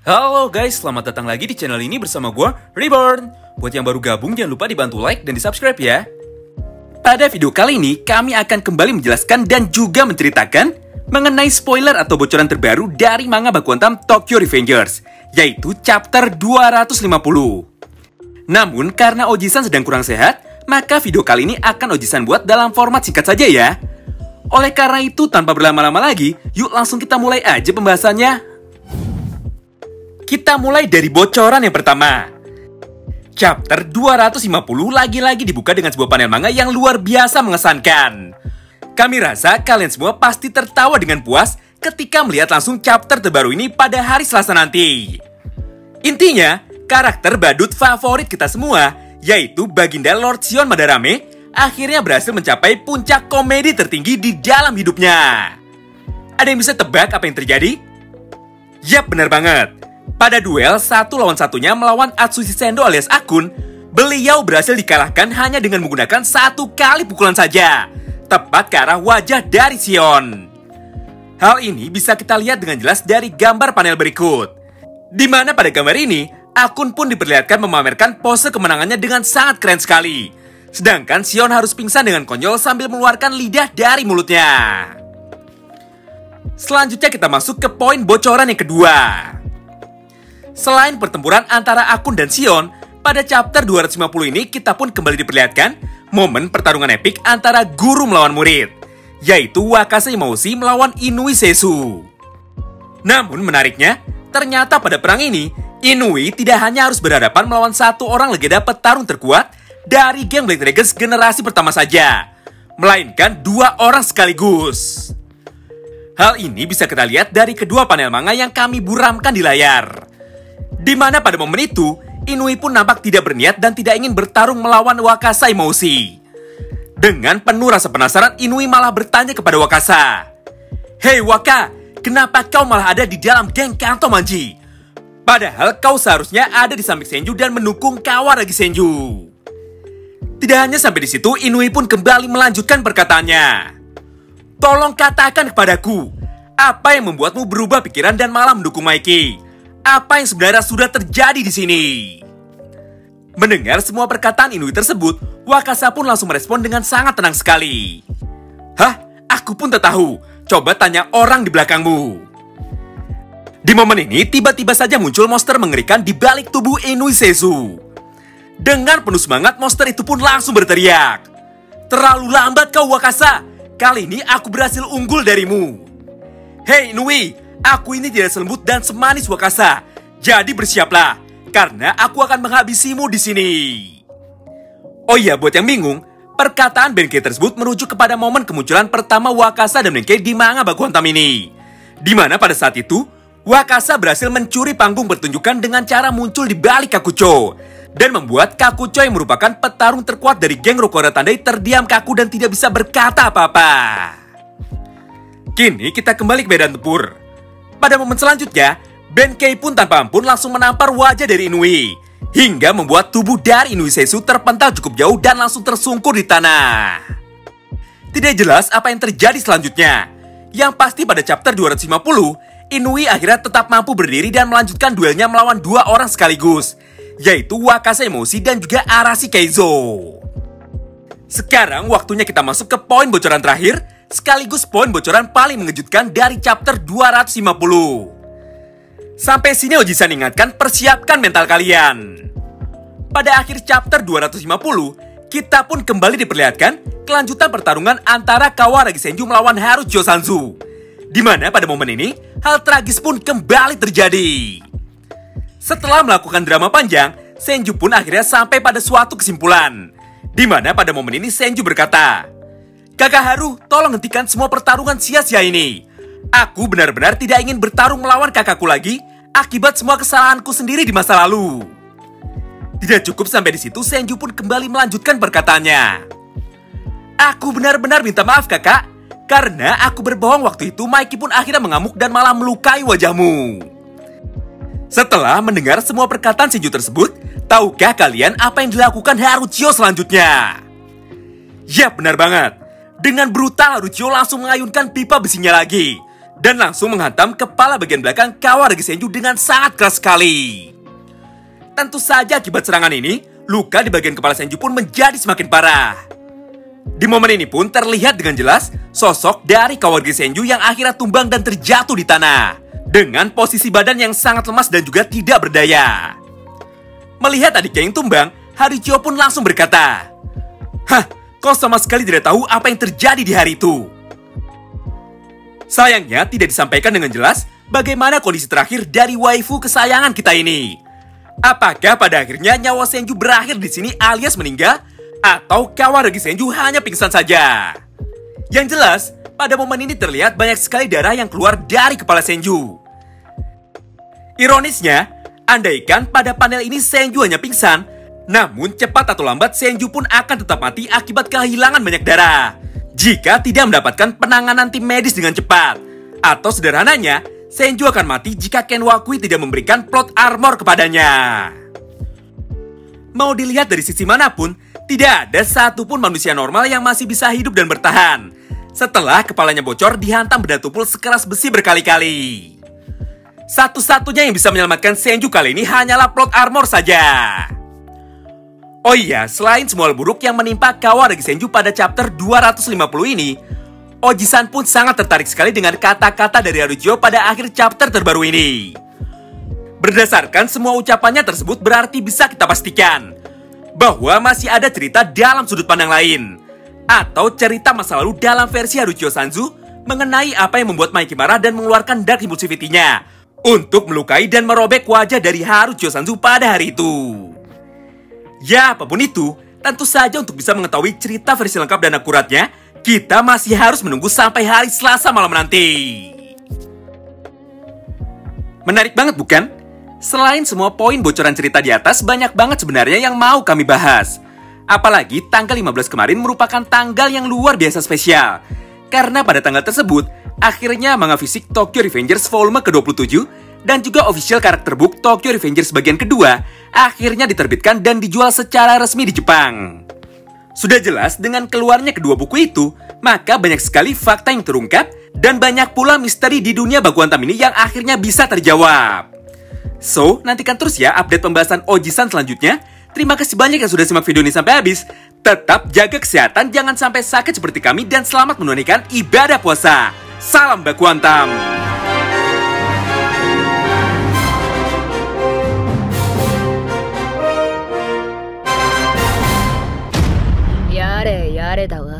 Halo guys, selamat datang lagi di channel ini bersama gue, Reborn. Buat yang baru gabung, jangan lupa dibantu like dan di subscribe ya. Pada video kali ini, kami akan kembali menjelaskan dan juga menceritakan mengenai spoiler atau bocoran terbaru dari manga Baku Hantam Tokyo Revengers, yaitu chapter 250. Namun, karena Oji-san sedang kurang sehat, maka video kali ini akan Oji-san buat dalam format singkat saja ya. Oleh karena itu, tanpa berlama-lama lagi, yuk langsung kita mulai aja pembahasannya. Kita mulai dari bocoran yang pertama. Chapter 250 lagi-lagi dibuka dengan sebuah panel manga yang luar biasa mengesankan. Kami rasa kalian semua pasti tertawa dengan puas ketika melihat langsung chapter terbaru ini pada hari Selasa nanti. Intinya, karakter badut favorit kita semua, yaitu Baginda Lord Shion Madarame, akhirnya berhasil mencapai puncak komedi tertinggi di dalam hidupnya. Ada yang bisa tebak apa yang terjadi? Yap, benar banget. Pada duel satu lawan satunya melawan Atsushi Sendo alias Akun, beliau berhasil dikalahkan hanya dengan menggunakan satu kali pukulan saja, tepat ke arah wajah dari Shion. Hal ini bisa kita lihat dengan jelas dari gambar panel berikut, di mana pada gambar ini, Akun pun diperlihatkan memamerkan pose kemenangannya dengan sangat keren sekali. Sedangkan Shion harus pingsan dengan konyol sambil mengeluarkan lidah dari mulutnya. Selanjutnya kita masuk ke poin bocoran yang kedua. Selain pertempuran antara Akun dan Shion, pada chapter 250 ini kita pun kembali diperlihatkan momen pertarungan epik antara guru melawan murid, yaitu Wakase Imaushi melawan Inui Seisu. Namun menariknya, ternyata pada perang ini, Inui tidak hanya harus berhadapan melawan satu orang legenda petarung terkuat dari geng Black Dragons generasi pertama saja, melainkan dua orang sekaligus. Hal ini bisa kita lihat dari kedua panel manga yang kami buramkan di layar, di mana pada momen itu, Inui pun nampak tidak berniat dan tidak ingin bertarung melawan Wakasa Imaushi. Dengan penuh rasa penasaran, Inui malah bertanya kepada Wakasa, "Hei Waka, kenapa kau malah ada di dalam geng Kanto Manji? Padahal kau seharusnya ada di samping Senju dan mendukung Kawaragi Senju." Tidak hanya sampai di situ, Inui pun kembali melanjutkan perkataannya. "Tolong katakan kepadaku, apa yang membuatmu berubah pikiran dan malah mendukung Maiki? Apa yang sebenarnya sudah terjadi di sini?" Mendengar semua perkataan Inui tersebut, Wakasa pun langsung merespon dengan sangat tenang sekali. "Hah? Aku pun tak tahu. Coba tanya orang di belakangmu." Di momen ini, tiba-tiba saja muncul monster mengerikan di balik tubuh Inui Seisu. Dengan penuh semangat, monster itu pun langsung berteriak, "Terlalu lambat kau Wakasa. Kali ini aku berhasil unggul darimu. Hei Inui, aku ini tidak selembut dan semanis Wakasa. Jadi bersiaplah, karena aku akan menghabisimu di sini." Oh iya, buat yang bingung, perkataan Benkei tersebut merujuk kepada momen kemunculan pertama Wakasa dan Benkei di manga Baku Hantam ini, di mana pada saat itu, Wakasa berhasil mencuri panggung pertunjukan dengan cara muncul di balik Kakucho, dan membuat Kakucho yang merupakan petarung terkuat dari geng Rokura Tandai terdiam kaku dan tidak bisa berkata apa-apa. Kini kita kembali ke medan tempur. Pada momen selanjutnya, Benkei pun tanpa ampun langsung menampar wajah dari Inui, hingga membuat tubuh dari Inui Seisu terpental cukup jauh dan langsung tersungkur di tanah. Tidak jelas apa yang terjadi selanjutnya. Yang pasti pada chapter 250, Inui akhirnya tetap mampu berdiri dan melanjutkan duelnya melawan dua orang sekaligus, yaitu Wakase Imaushi dan juga Arashi Keizo. Sekarang waktunya kita masuk ke poin bocoran terakhir, sekaligus poin bocoran paling mengejutkan dari chapter 250. Sampai sini Oji-san ingatkan, persiapkan mental kalian. Pada akhir chapter 250, kita pun kembali diperlihatkan kelanjutan pertarungan antara Kawaragi Senju melawan Harujo Sanzu, di mana pada momen ini, hal tragis pun kembali terjadi. Setelah melakukan drama panjang, Senju pun akhirnya sampai pada suatu kesimpulan, di mana pada momen ini Senju berkata, "Kakak Haru, tolong hentikan semua pertarungan sia-sia ini. Aku benar-benar tidak ingin bertarung melawan kakakku lagi akibat semua kesalahanku sendiri di masa lalu." Tidak cukup sampai di situ, Senju pun kembali melanjutkan perkataannya. "Aku benar-benar minta maaf kakak, karena aku berbohong waktu itu. Maiki pun akhirnya mengamuk dan malah melukai wajahmu." Setelah mendengar semua perkataan Senju tersebut, tahukah kalian apa yang dilakukan Harujo selanjutnya? Ya, benar banget. Dengan brutal Harujo langsung mengayunkan pipa besinya lagi, dan langsung menghantam kepala bagian belakang Kawaragi Senju dengan sangat keras sekali. Tentu saja akibat serangan ini, luka di bagian kepala Senju pun menjadi semakin parah. Di momen ini pun terlihat dengan jelas sosok dari Kawaragi Senju yang akhirnya tumbang dan terjatuh di tanah dengan posisi badan yang sangat lemas dan juga tidak berdaya. Melihat adiknya yang tumbang, Harichio pun langsung berkata, "Hah, kau sama sekali tidak tahu apa yang terjadi di hari itu." Sayangnya tidak disampaikan dengan jelas bagaimana kondisi terakhir dari waifu kesayangan kita ini. Apakah pada akhirnya nyawa Senju berakhir di sini alias meninggal, atau Kawaragi Senju hanya pingsan saja? Yang jelas, pada momen ini terlihat banyak sekali darah yang keluar dari kepala Senju. Ironisnya, andaikan pada panel ini Senju hanya pingsan, namun cepat atau lambat Senju pun akan tetap mati akibat kehilangan banyak darah jika tidak mendapatkan penanganan tim medis dengan cepat. Atau sederhananya, Senju akan mati jika Ken Wakui tidak memberikan plot armor kepadanya. Mau dilihat dari sisi manapun, tidak ada satupun manusia normal yang masih bisa hidup dan bertahan setelah kepalanya bocor dihantam benda tumpul sekeras besi berkali-kali. Satu-satunya yang bisa menyelamatkan Senju kali ini hanyalah plot armor saja. Oh iya, selain semua hal buruk yang menimpa Kawaragi Senju pada chapter 250 ini, Oji-san pun sangat tertarik sekali dengan kata-kata dari Harichio pada akhir chapter terbaru ini. Berdasarkan semua ucapannya tersebut berarti bisa kita pastikan bahwa masih ada cerita dalam sudut pandang lain, atau cerita masa lalu dalam versi Haruchio Sanzu mengenai apa yang membuat Maiki marah dan mengeluarkan Dark Impulsivity-nya untuk melukai dan merobek wajah dari Haruchio Sanzu pada hari itu. Ya, apapun itu, tentu saja untuk bisa mengetahui cerita versi lengkap dan akuratnya, kita masih harus menunggu sampai hari Selasa malam nanti. Menarik banget bukan? Selain semua poin bocoran cerita di atas, banyak banget sebenarnya yang mau kami bahas. Apalagi tanggal 15 kemarin merupakan tanggal yang luar biasa spesial. Karena pada tanggal tersebut, akhirnya manga fisik Tokyo Revengers volume ke-27 dan juga official karakter book Tokyo Revengers bagian kedua akhirnya diterbitkan dan dijual secara resmi di Jepang. Sudah jelas dengan keluarnya kedua buku itu, maka banyak sekali fakta yang terungkap dan banyak pula misteri di dunia Bakuhantam ini yang akhirnya bisa terjawab. So, nantikan terus ya update pembahasan Oji-san selanjutnya. Terima kasih banyak yang sudah simak video ini sampai habis. Tetap jaga kesehatan, jangan sampai sakit seperti kami, dan selamat menunaikan ibadah puasa. Salam Bakuhantam. やれやれだわ。